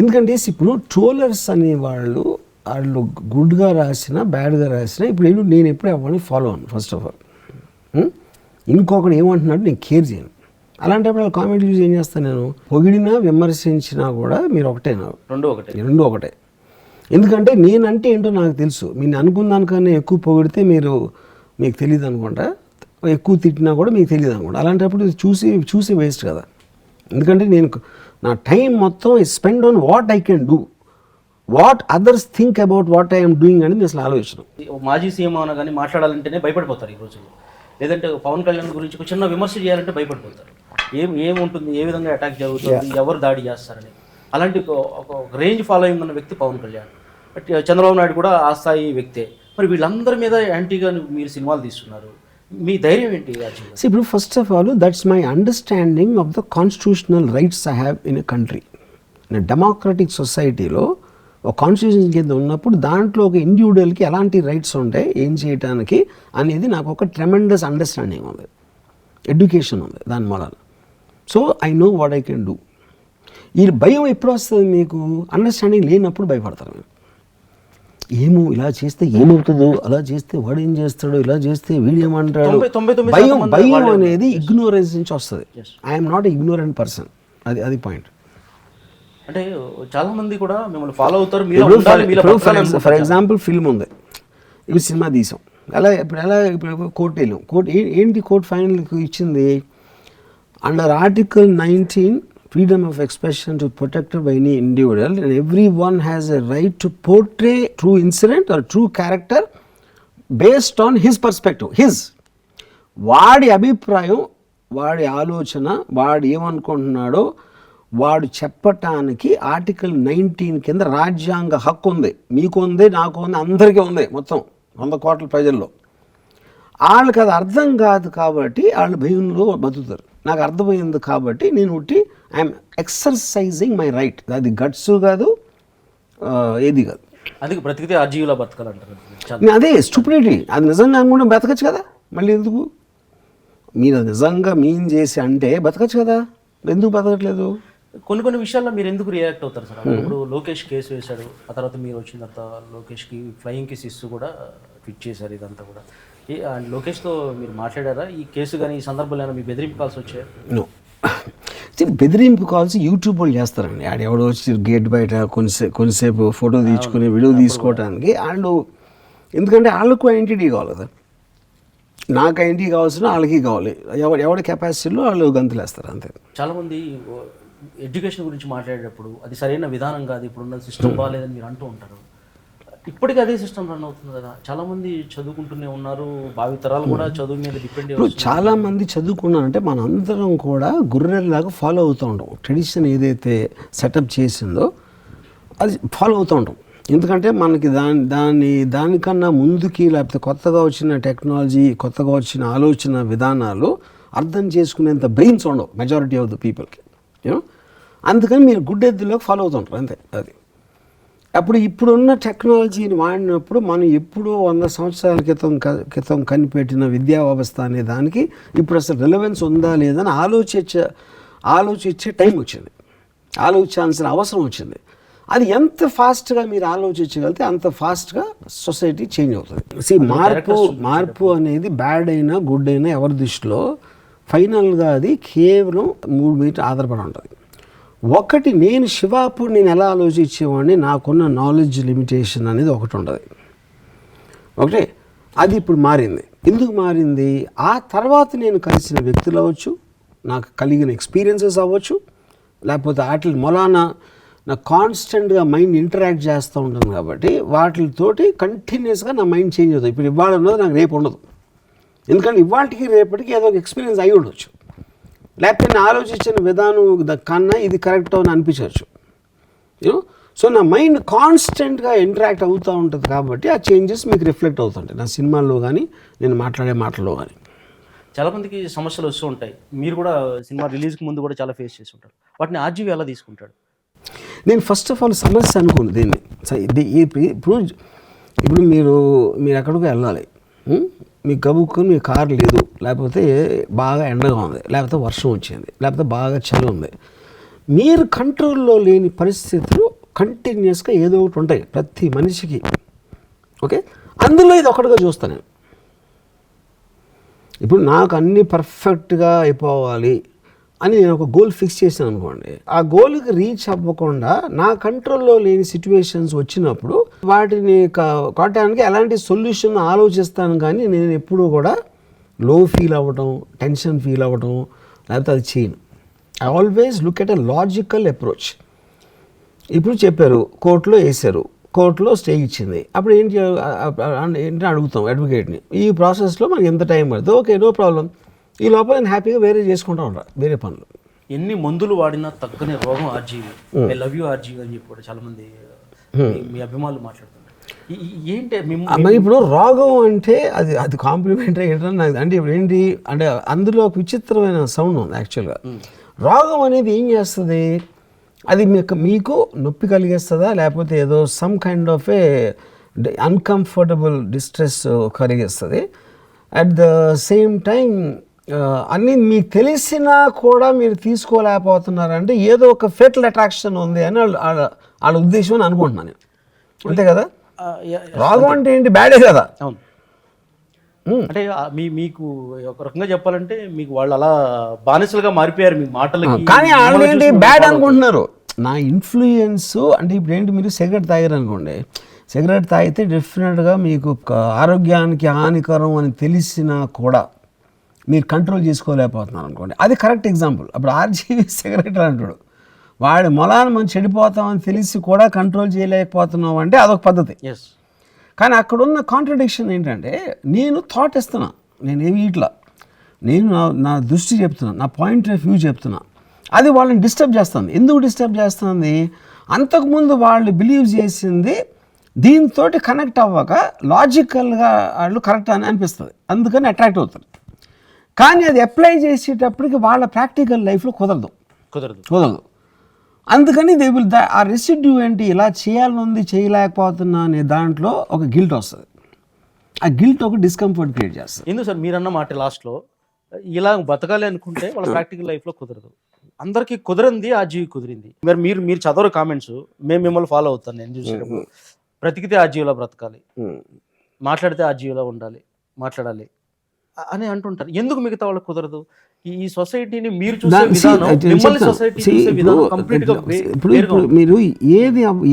ఎందుకంటే ఇప్పుడు ట్రోలర్స్ అనే వాళ్ళు గుడ్గా రాసినా బ్యాడ్గా రాసినా ఇప్పుడు నేను ఎప్పుడు ఎవరిని ఫాలో అవ్వను. ఫస్ట్ ఆఫ్ ఆల్ ఇంకొకటి ఏమంటున్నాడు నేను కేర్ చేయను. అలాంటప్పుడు వాళ్ళు కామెంట్ యూజ్ ఏం చేస్తాను, నేను పొగిడినా విమర్శించినా కూడా మీరు ఒకటే, రెండు ఒకటే. ఎందుకంటే నేనంటే ఏంటో నాకు తెలుసు. మీరు అనుకున్న దానికన్నా ఎక్కువ పొగిడితే మీకు తెలియదు అనుకుంటా, ఎక్కువ తిట్టినా కూడా మీకు తెలియదు అనుకుంటా. అలాంటప్పుడు చూసి వేస్ట్ కదా. ఎందుకంటే నేను నా టైం మొత్తం spend on what I can do, what others think about what I'm doing అని నేను అసలు ఆలోచన. మాజీ సీఎం అన్న కానీ మాట్లాడాలంటేనే భయపడిపోతారు ఈ రోజుల్లో. లేదంటే పవన్ కళ్యాణ్ గురించి ఒక చిన్న విమర్శ చేయాలంటే భయపడిపోతారు. ఏముంటుంది, ఏ విధంగా అటాక్ జరుగుతుంది, ఎవరు దాడి చేస్తారని. అలాంటి ఒక రేంజ్ ఫాలోయింగ్ ఉన్న వ్యక్తి పవన్ కళ్యాణ్. బట్ చంద్రబాబు నాయుడు కూడా ఆ స్థాయి వ్యక్తే. మరి వీళ్ళందరి మీద యాంటీగా మీరు సినిమాలు తీస్తున్నారు, మీ ధైర్యం ఏంటి? ఇప్పుడు first of all that's my understanding of the constitutional rights I have in a country. In democratic సొసైటీలో ఒక కాన్స్టిట్యూషన్ కింద ఉన్నప్పుడు దాంట్లో ఒక ఇండివిజువల్కి ఎలాంటి రైట్స్ ఉంటాయి, ఏం చేయడానికి అనేది నాకు ఒక ట్రెమెండస్ అండర్స్టాండింగ్ ఉంది, ఎడ్యుకేషన్ ఉంది దాని మూలాన. So I know what I can do. ఈ భయం ఎప్పుడు వస్తుంది మీకు? అండర్స్టాండింగ్ లేనప్పుడు భయపడతారు. మీరు ఏమో ఇలా చేస్తే ఏమవుతుందో, అలా చేస్తే వాడు ఏం చేస్తాడో, ఇలా చేస్తే వీడు ఏమంటాడు. భయం అనేది ఇగ్నోరెన్స్ నుంచి వస్తుంది. I'm not ignorant person. అది పాయింట్. అంటే చాలా మంది కూడా మిమ్మల్ని ఫాలో అవుతారు. ఫర్ ఎగ్జాంపుల్ ఫిల్మ్ ఉంది, ఇప్పుడు సినిమా తీసాం, ఇప్పుడు కోర్టు వెళ్ళాం. ఏంటి కోర్టు ఫైనల్ ఇచ్చింది? Under article 19 freedom of expression to protected by any individual, and everyone has a right to portray true incident or true character based on his perspective. వాడి అభిప్రాయం, వాడి ఆలోచన, వాడు ఏమనుకుంటున్నాడో వాడు చెప్పటానికి ఆర్టికల్ 19 కింద రాజ్యాంగ హక్కు ఉంది. మీకు ఉంది, నాకు ఉంది, అందరికీ ఉంది, మొత్తం 100 కోట్ల ప్రజల్లో. వాళ్ళకి అది అర్థం కాదు కాబట్టి వాళ్ళు భయంలో బతుకుతారు. నాకు అర్థమైంది కాబట్టి నేను ఐఎమ్ ఎక్సర్సైజింగ్ మై రైట్. అది గట్స్ కాదు, ఏది కాదు. అది బ్రతికితే ఆర్జీవిలా బతకాలంటారు. అదే స్టూపిడిటీ. అది నిజంగా అనుకుంటే బతకచ్చు కదా, మళ్ళీ ఎందుకు మీరు అది నిజంగా మీన్ చేసి అంటే బతకచ్చు కదా, ఎందుకు బతకట్లేదు? కొన్ని విషయాల్లో మీరు ఎందుకు రియాక్ట్ అవుతారు సార్? ఇప్పుడు లోకేష్ కేసు వేశాడు, ఆ తర్వాత మీరు వచ్చిన తర్వాత లోకేష్కి ఫ్లయింగ్ కిస్ ఇస్తూ కూడా ఫిట్ చేశారు ఇదంతా కూడా. లోకేష్తో మీరు మాట్లాడారా ఈ కేసు కానీ ఈ సందర్భంలో మీ బెదిరింపు కాల్స్ వచ్చాయి? నో, బెదిరింపు కాల్స్ యూట్యూబ్ వాళ్ళు చేస్తారండి. ఆడ ఎవడో వచ్చి గేట్ బయట కొంతసేపు ఫోటో తీసుకుని వీడియో తీసుకోవడానికి వాళ్ళు, ఎందుకంటే వాళ్ళకు ఐడెంటిటీ కావాలి కదా, నాకు ఐడెంటిటీ కావాల్సిన వాళ్ళకి కావాలి. ఎవరి కెపాసిటీలో వాళ్ళు గంతులేస్తారు అంతే. చాలామంది ఎడ్యుకేషన్ గురించి మాట్లాడేటప్పుడు అది సరైన విధానం కాదు, ఇప్పుడున్న సిస్టమ్ బాగాలేదని మీరు అంటూ ఉంటారు. ఇప్పటికీ అదే సిస్టమ్ రన్ అవుతుంది కదా, చాలామంది చదువుకుంటూనే ఉన్నారు, భావితరాలు కూడా చదువు మీద డిపెండ్. ఇప్పుడు చాలామంది చదువుకున్నారంటే మనందరం కూడా గుర్రెల్లాగా ఫాలో అవుతూ ఉంటాం. ట్రెడిషన్ ఏదైతే సెటప్ చేసిందో అది ఫాలో అవుతూ ఉంటాం. ఎందుకంటే మనకి దానికన్నా ముందుకి, లేకపోతే కొత్తగా వచ్చిన టెక్నాలజీ, కొత్తగా వచ్చిన ఆలోచన విధానాలు అర్థం చేసుకునేంత బ్రెయిన్స్ ఉండవు మెజారిటీ ఆఫ్ ద పీపుల్కి. అందుకని మీరు గుడ్ ఎద్దులోకి ఫాలో అవుతుంటారు అంతే. అది అప్పుడు ఇప్పుడున్న టెక్నాలజీని వాడినప్పుడు మనం ఎప్పుడో 100 సంవత్సరాల క్రితం కనిపెట్టిన విద్యా వ్యవస్థ అనే దానికి ఇప్పుడు అసలు రిలవెన్స్ ఉందా లేదని ఆలోచించే టైం వచ్చింది, ఆలోచించాల్సిన అవసరం వచ్చింది. అది ఎంత ఫాస్ట్గా మీరు ఆలోచించగలిగితే అంత ఫాస్ట్గా సొసైటీ చేంజ్ అవుతుంది. మార్పు అనేది బ్యాడ్ అయినా గుడ్ అయినా ఎవరి దృష్టిలో ఫైనల్గా అది కేవలం 3 మీద ఆధారపడి ఉంటుంది. ఒకటి, నేను శివాపూర్ నేను ఎలా ఆలోచించేవాడిని, నాకున్న నాలెడ్జ్ లిమిటేషన్ అనేది ఒకటి ఉంటుంది. ఒకటే అది ఇప్పుడు మారింది. ఎందుకు మారింది? ఆ తర్వాత నేను కలిసిన వ్యక్తులు అవ్వచ్చు, నాకు కలిగిన ఎక్స్పీరియన్సెస్ అవ్వచ్చు, లేకపోతే వాటి మొలానా నాకు కాన్స్టెంట్గా మైండ్ ఇంటరాక్ట్ చేస్తూ ఉంటుంది కాబట్టి వాటితోటి కంటిన్యూస్గా నా మైండ్ చేంజ్ అవుతుంది. ఇప్పుడు ఇవాళ ఉన్నది నాకు రేపు ఉండదు, ఎందుకంటే ఇవాళకి రేపటికి ఏదో ఒక ఎక్స్పీరియన్స్ అయి ఉండొచ్చు, లేకపోతే నేను ఆలోచించిన విధానం కన్నా ఇది కరెక్ట్ అని అనిపించవచ్చు. సో నా మైండ్ కాన్స్టెంట్గా ఇంటరాక్ట్ అవుతూ ఉంటుంది కాబట్టి ఆ చేంజెస్ మీకు రిఫ్లెక్ట్ అవుతుంటాయి నా సినిమాల్లో కానీ నేను మాట్లాడే మాటల్లో కానీ. చాలామందికి సమస్యలు వస్తూ ఉంటాయి, మీరు కూడా సినిమా రిలీజ్కి ముందు కూడా చాలా ఫేస్ చేసి ఉంటారు. వాటిని ఆర్జీవి ఎలా తీసుకుంటాడు? నేను ఫస్ట్ ఆఫ్ ఆల్ సమస్య అనుకోను దీన్ని. ఇప్పుడు మీరు ఎక్కడికో వెళ్ళాలి, మీకు గబుక్కుని మీ కారు లేదు, లేకపోతే బాగా ఎండగా ఉంది, లేకపోతే వర్షం వచ్చింది, లేకపోతే బాగా చలి ఉంది. మీరు కంట్రోల్లో లేని పరిస్థితులు కంటిన్యూస్గా ఏదో ఒకటి ఉంటాయి ప్రతి మనిషికి. ఓకే, అందులో ఇది ఒకటిగా చూస్తాను నేను. ఇప్పుడు నాకు అన్నీ పర్ఫెక్ట్గా అయిపోవాలి అని నేను ఒక గోల్ ఫిక్స్ చేశాను అనుకోండి, ఆ గోల్కి రీచ్ అవ్వకుండా నా కంట్రోల్లో లేని సిచ్యువేషన్స్ వచ్చినప్పుడు వాటిని కొట్టడానికి ఎలాంటి సొల్యూషన్ ఆలోచిస్తాను. కానీ నేను ఎప్పుడూ కూడా లో ఫీల్ అవ్వటం, టెన్షన్ ఫీల్ అవ్వటం లేకపోతే అది చేయను. I always look at a logical approach. ఇప్పుడు చెప్పారు, కోర్టులో వేశారు, కోర్టులో స్టే ఇచ్చింది, అప్పుడు ఏంటి అడుగుతాం అడ్వకేట్ని, ఈ ప్రాసెస్లో మనకి ఎంత టైం పడుతుంది, ఓకే నో ప్రాబ్లం, ఈ లోపల నేను హ్యాపీగా వేరే చేసుకుంటూ ఉంటాను వేరే పనులు. ఎన్ని మందులు వాడినా తగ్గని రోగం RGV. I love you RGV అని చెప్పి చాలా మంది మీ అభిమానులు మాట్లాడుతున్నారు. ఏంటి మరి ఇప్పుడు రోగం అంటే అది కాంప్లిమెంటరీ ఏంటంటే అంటే ఇప్పుడు ఏంటి అంటే అందులో ఒక విచిత్రమైన సౌండ్ ఉంది యాక్చువల్గా. రోగం అనేది ఏం చేస్తుంది, అది మీకు నొప్పి కలిగిస్తుందా, లేకపోతే ఏదో some kind of A uncomfortable distress కలిగిస్తుంది. అట్ ద సేమ్ టైం అన్నీ మీకు తెలిసినా కూడా మీరు తీసుకోలేకపోతున్నారంటే ఏదో ఒక ఫెటల్ అట్రాక్షన్ ఉంది అని వాళ్ళ ఉద్దేశం అని అనుకుంటున్నాను. అంతే కదా, రోగం అంటే ఏంటి, బ్యాడే కదా. అవును, అంటే మీకు ఒక రకంగా చెప్పాలంటే మీకు వాళ్ళు అలా బానిసలుగా మారిపోయారు మీ మాటలకి. కానీ వాళ్ళు ఏంటి బ్యాడ్ అనుకుంటున్నారు. నా ఇన్ఫ్లుయెన్స్ అంటే ఇప్పుడు ఏంటి, మీరు సిగరెట్ తాగారు అనుకోండి, సిగరెట్ తాగితే డెఫినెట్గా మీకు ఆరోగ్యానికి హానికరం అని తెలిసినా కూడా మీరు కంట్రోల్ చేసుకోలేకపోతున్నారు అనుకోండి, అది కరెక్ట్ ఎగ్జాంపుల్. అప్పుడు ఆర్జీవి సిగరెట్ అంటాడు, వాడి మొలాన్ని మనం చెడిపోతామని తెలిసి కూడా కంట్రోల్ చేయలేకపోతున్నాం అంటే అదొక పద్ధతి. కానీ అక్కడున్న కాంట్రడిక్షన్ ఏంటంటే నేను థాట్ ఇస్తున్నా, నేనేమి ఇట్లా నేను నా దృష్టి చెప్తున్నా, నా పాయింట్ ఆఫ్ వ్యూ చెప్తున్నా, అది వాళ్ళని డిస్టర్బ్ చేస్తుంది. ఎందుకు డిస్టర్బ్ చేస్తుంది, అంతకుముందు వాళ్ళు బిలీవ్ చేసింది దీంతో కనెక్ట్ అవ్వక లాజికల్గా వాళ్ళు కరెక్ట్ అని అనిపిస్తుంది, అందుకని అట్రాక్ట్ అవుతుంది. కానీ అది అప్లై చేసేటప్పటికి వాళ్ళ ప్రాక్టికల్ లైఫ్లో కుదరదు. కుదరదు. అందుకని దే విల్ ఆ రెసిడ్యూ ఏంటి, ఇలా చేయాలనుంది చేయలేకపోతున్నా అనే దాంట్లో ఒక గిల్ట్ వస్తుంది. ఆ గిల్ట్ ఒక డిస్కంఫర్ట్ క్రియేట్ చేస్తుంది. ఎందుకు సార్ మీరన్న మాట లాస్ట్లో ఇలా బతకాలి అనుకుంటే వాళ్ళ ప్రాక్టికల్ లైఫ్లో కుదరదు. అందరికీ కుదరంది ఆ జీవి కుదిరింది. మీరు చదవరు కామెంట్స్, మేము మిమ్మల్ని ఫాలో అవుతాను. నేను చూసేటప్పుడు బ్రతికితే ఆ జీవిలో బ్రతకాలి, మాట్లాడితే ఆ జీవిలో మాట్లాడాలి అని అంటుంటారు. ఎందుకు మిగతా వాళ్ళకి కుదరదు? ఈ సొసైటీని మీరు చూసే విధానం, మిమ్మల్ని సొసైటీ చూసే విధానం కంప్లీట్గా ఇప్పుడు మీరు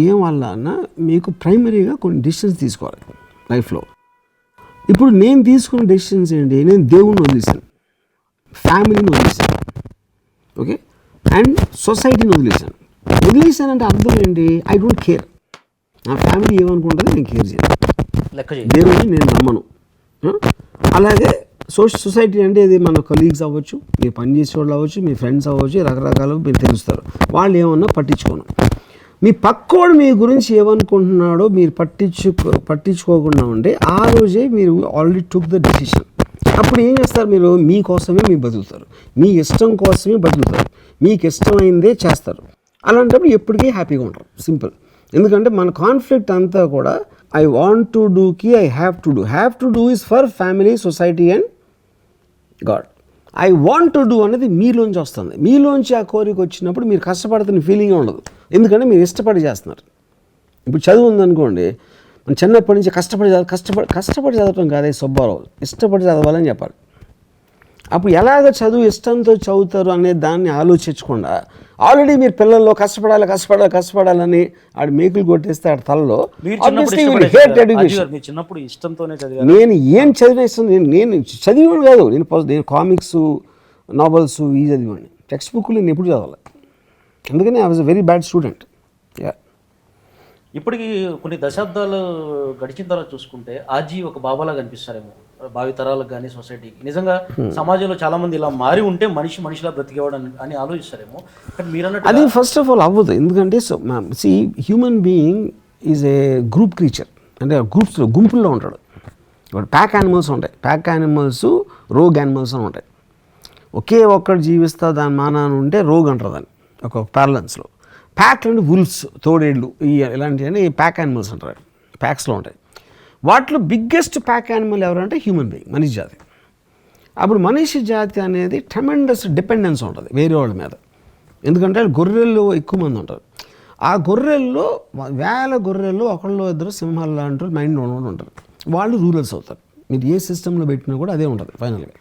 ఏం వల్ల అన్నా మీకు ప్రైమరీగా కొన్ని డెసిషన్స్ తీసుకోవాలి లైఫ్లో. ఇప్పుడు నేను తీసుకున్న డెసిషన్స్ ఏంటి, నేను దేవుణ్ణి వదిలేసాను, ఫ్యామిలీని వదిలేసాను, ఓకే, అండ్ సొసైటీని వదిలేసానంటే అర్థం ఏంటి, ఐ డోంట్ కేర్. నా ఫ్యామిలీ ఏమనుకుంటుంది నేను కేర్ చేయను, దేవుడిని నేను నమ్మను. అలాగే సొసైటీ అంటే ఇది మన కొలీగ్స్ అవ్వచ్చు, మీరు పనిచేసే వాళ్ళు అవ్వచ్చు, మీ ఫ్రెండ్స్ అవ్వచ్చు, రకరకాలు మీరు తెలుస్తారు. వాళ్ళు ఏమన్నా పట్టించుకోను. మీ పక్కోడు మీ గురించి ఏమనుకుంటున్నాడో మీరు పట్టించుకోకుండా ఉంటే ఆ రోజే మీరు ఆల్రెడీ టుక్ ద డెసిషన్. అప్పుడు ఏం చేస్తారు, మీరు మీకోసమే మీరు బతుకుతారు, మీ ఇష్టం కోసమే బతుకుతారు, మీకు ఇష్టమైందే చేస్తారు. అలాంటప్పుడు ఎప్పటికీ హ్యాపీగా ఉంటారు. సింపుల్. ఎందుకంటే మన కాన్ఫ్లిక్ట్ అంతా కూడా ఐ వాంట్ టు డూకి I have to do is for family, society and God. I want to do అనేది మీలోంచి వస్తుంది. మీలోంచి ఆ కోరిక వచ్చినప్పుడు మీరు కష్టపడుతున్న ఫీలింగ్ ఉండదు, ఎందుకంటే మీరు ఇష్టపడి చేస్తున్నారు. ఇప్పుడు చదువు ఉందనుకోండి, మన చిన్నప్పటి నుంచి కష్టపడి చదవటం కాదే స్వభావం, ఇష్టపడి చదవాలని చెప్పాలి. అప్పుడు ఎలాగ చదువు ఇష్టంతో చదువుతారు అనే దాన్ని ఆలోచించకుండా ఆల్రెడీ మీరు పిల్లల్లో కష్టపడాలని ఆడు మేకులు కొట్టేస్తే ఆడ తలలో నేను ఏం చదివిన ఇష్టం, నేను చదివాను కాదు, నేను కామిక్స్, నావెల్స్ ఇవి చదివాడిని. టెక్స్ట్ బుక్లు నేను ఎప్పుడు చదవాలి, అందుకని I was a very bad student. ఇప్పటికి కొన్ని దశాబ్దాలు గడిచిన తర్వాత చూసుకుంటే ఆజీ ఒక బాబాలా కనిపిస్తారేమో భావితరాలకు కానీ సొసైటీకి. నిజంగా సమాజంలో చాలా మంది ఇలా మారి ఉంటే మనిషిలా బ్రతికేవాడు అని ఆలోచిస్తారేమో. కానీ మీరు అన్నట్టు అది ఫస్ట్ ఆఫ్ ఆల్ అవ్వదు. ఎందుకంటే human being is a group creature. అంటే గుంపుల్లో ఉంటాడు. ఇప్పుడు ప్యాక్ యానిమల్స్ ఉంటాయి, ప్యాక్ యానిమల్స్, రోగ్ యానిమల్స్ అని ఉంటాయి. ఒకే ఒక్కడు జీవిస్తా దాని మానాన్ని ఉంటే రోగ్ అంటారు దాన్ని ఒక ప్యారలెన్స్లో. ప్యాక్ అంటే వుల్ఫ్స్, తోడేళ్ళు, ఇలాంటివన్నీ ప్యాక్ యానిమల్స్ అంటారు, ప్యాక్స్లో ఉంటాయి. వాటిలో బిగ్గెస్ట్ ప్యాక్ యానిమల్ ఎవరంటే హ్యూమన్ బీయింగ్, మనిషి జాతి. అప్పుడు మనిషి జాతి అనేది ట్రెమెండస్ డిపెండెన్స్ ఉంటుంది వేరే వాళ్ళ మీద. ఎందుకంటే గొర్రెల్లో ఎక్కువ మంది ఉంటారు. ఆ గొర్రెల్లో గొర్రెల్లో ఒకళ్ళు ఇద్దరు సింహాలు లాంటి మైండ్ ఉన్నవాళ్ళు ఉంటారు. వాళ్ళు రూలర్స్ అవుతారు. మీరు ఏ సిస్టంలో పెట్టినా కూడా అదే ఉంటుంది ఫైనల్గా.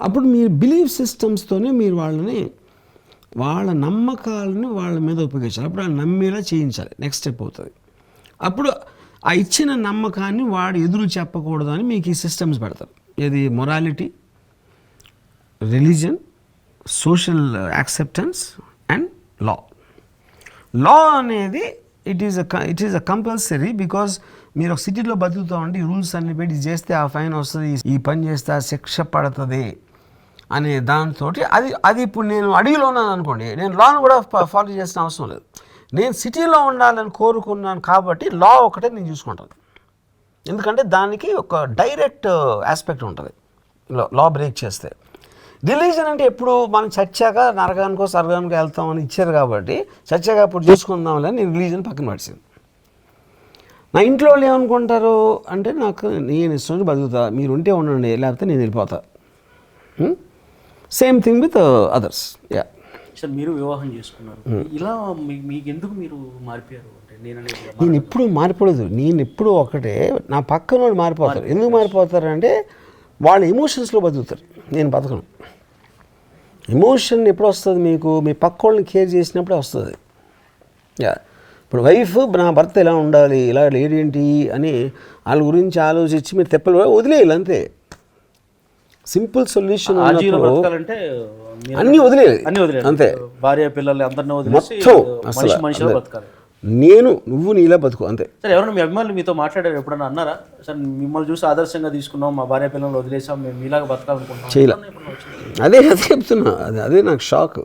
అప్పుడు మీరు బిలీఫ్ సిస్టమ్స్తోనే మీరు వాళ్ళ నమ్మకాలని వాళ్ళ మీద ఉపయోగించాలి. అప్పుడు వాళ్ళు నమ్మేలా చేయించాలి. నెక్స్ట్ స్టెప్ అవుతుంది. అప్పుడు ఆ ఇచ్చిన నమ్మకాన్ని వాడు ఎదురు చెప్పకూడదు అని మీకు ఈ సిస్టమ్స్ పెడతారు. ఇది morality, religion, social acceptance and law అనేది it is a compulsory. Because మీరు ఒక సిటీలో బతుకుతూ ఉంటే ఈ రూల్స్ అన్ని పెట్టి చేస్తే ఆ ఫైన్ వస్తుంది, ఈ పని చేస్తే ఆ శిక్ష పడుతుంది అనే దాంతో అది ఇప్పుడు నేను అడవిలో ఉన్నాను అనుకోండి, నేను లాను కూడా ఫాలో చేసిన అవసరం లేదు. నేను సిటీలో ఉండాలని కోరుకున్నాను కాబట్టి లా ఒకటే నేను చూసుకుంటాను. ఎందుకంటే దానికి ఒక డైరెక్ట్ ఆస్పెక్ట్ ఉంటుంది లా బ్రేక్ చేస్తే. రిలీజన్ అంటే ఎప్పుడు మనం చచ్చాక నరకానికో స్వర్గానికో వెళ్తామని ఇచ్చారు కాబట్టి చచ్చాక అప్పుడు చూసుకుందామని నేను రిలీజన్ పక్కన పడిచాను. నా ఇంట్లో వాళ్ళు ఏమనుకుంటారు అంటే నేను ఇష్టం బతుకుతా, మీరు ఉంటే ఉండండి లేకపోతే నేను వెళ్ళిపోతా. Same thing with others. Sir మీరు వివాహం చేసుకున్నారు, ఇలా మీకు ఎందుకు మీరు మారిపోయారు అంటే నేను ఎప్పుడు మారిపోలేదు. నేను ఎప్పుడు ఒకటే, నా పక్కన వాళ్ళు మారిపోతారు. ఎందుకు మారిపోతారు అంటే వాళ్ళ ఎమోషన్స్లో బతుకుతారు, నేను బతకను. ఎమోషన్ ఎప్పుడు వస్తుంది మీకు, మీ పక్క వాళ్ళని కేర్ చేసినప్పుడే వస్తుంది. ఇప్పుడు వైఫ్ నా భర్త ఇలా ఉండాలి, ఇలా లేడేంటి అని వాళ్ళ గురించి ఆలోచించి మీరు తెప్పలు వదిలేయాలి అంతే. సింపుల్ సొల్యూషన్ అన్నీ వదిలేదు అంతే. భార్య పిల్లలు అందరినీ మొత్తం నువ్వు నీలా బతుకు అంతే. సార్ ఎవరైనా మీ అభిమానులు మీతో మాట్లాడారు ఎప్పుడన్నా అన్నారా, సార్ మిమ్మల్ని చూసి ఆదర్శంగా తీసుకున్నాం, మా భార్య పిల్లలు వదిలేసాం, మేము మీలాగా బతకాలనుకుంటున్నాం? చేయలే. అదే చెప్తున్నా, అదే నాకు షాక్.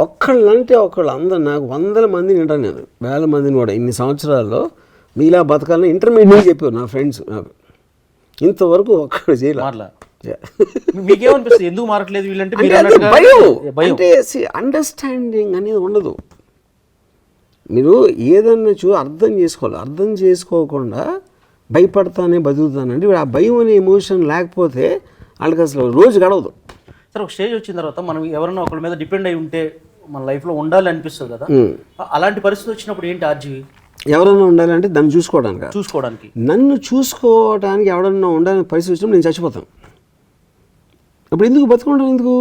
ఒకళ్ళు అందరూ నాకు 100 మందిని వింటాను, నేను 1000 మందిని కూడా ఇన్ని సంవత్సరాల్లో మీలా బతకాలని ఇంటర్మీడియట్ చెప్పారు నా ఫ్రెండ్స్. నాకు ఇంతవరకు ఒక్కడు చేయలే. మీకేమనిపిస్తుంది ఎందుకు మారట్లేదు వీళ్ళంటే? అంటే మీరు అది అన్నట్టుగా భయం అంటే అండర్స్టాండింగ్ అనేది ఉండదు. మీరు ఏదన్నా అర్థం చేసుకోవాలి. అర్థం చేసుకోకుండా భయపడతానే బతుకుతానండి. ఆ భయం అనే ఎమోషన్ లేకపోతే వాళ్ళకి అసలు రోజు గడవదు. సరే, ఒక స్టేజ్ వచ్చిన తర్వాత మనం ఎవరైనా ఒకరి మీద డిపెండ్ అయి ఉంటే మన లైఫ్లో ఉండాలి అనిపిస్తుంది కదా, అలాంటి పరిస్థితి వచ్చినప్పుడు ఏంటి ఆర్జీవి? ఎవరైనా ఉండాలంటే దాన్ని చూసుకోవడానికి నన్ను చూసుకోవడానికి ఎవడన్నా ఉండాలని పరిస్థితి వచ్చినప్పుడు నేను చచ్చిపోతాను. అప్పుడు ఎందుకు బతుకుంటాను? ఎందుకు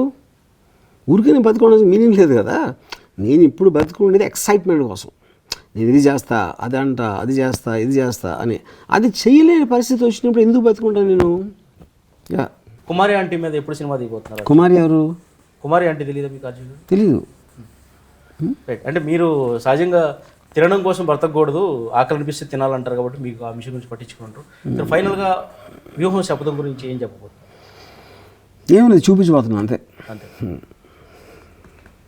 ఊరికే నేను బతుకోవడానికి మీనింగ్ లేదు కదా. నేను ఇప్పుడు బతుకుండేది ఎక్సైట్మెంట్ కోసం. నేను ఇది చేస్తా, అది అంట, అది చేస్తా, ఇది చేస్తా అని. అది చేయలేని పరిస్థితి వచ్చినప్పుడు ఎందుకు బతుకుంటాను నేను? కుమారి ఆంటీ మీద ఎప్పుడు సినిమా దిగిపోతున్నారు? కుమారి ఎవరు? కుమారి ఆంటీ తెలియదా మీకు ఆర్జీవి? తెలీదు. అంటే మీరు సహజంగా తినడం కోసం బ్రతకూడదు, ఆకలి అనిపిస్తే తినాలంటారు కాబట్టి మీకు ఆ విషయం గురించి పట్టించుకుంటారు. ఫైనల్గా వ్యూహం శపథం గురించి ఏం చెప్పబోతున్నారు? ఏమన్నా చూపించబోతున్నాను అంతే.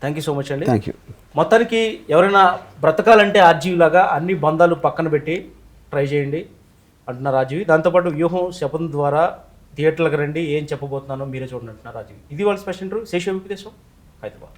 థ్యాంక్ యూ సో మచ్ అండి. Thank you. మొత్తానికి ఎవరైనా బ్రతకాలంటే ఆర్జీవి లాగా అన్ని బంధాలు పక్కన పెట్టి ట్రై చేయండి అంటున్నారు ఆర్జీవి. దాంతోపాటు వ్యూహం శపథం ద్వారా థియేటర్లకు రండి, ఏం చెప్పబోతున్నానో మీరే చూడండి అంటున్నారు ఆర్జీవి. ఇది వాళ్ళ స్పెషల్ ఇంటర్వ్యూ. శేషు విదేశం, హైదరాబాద్.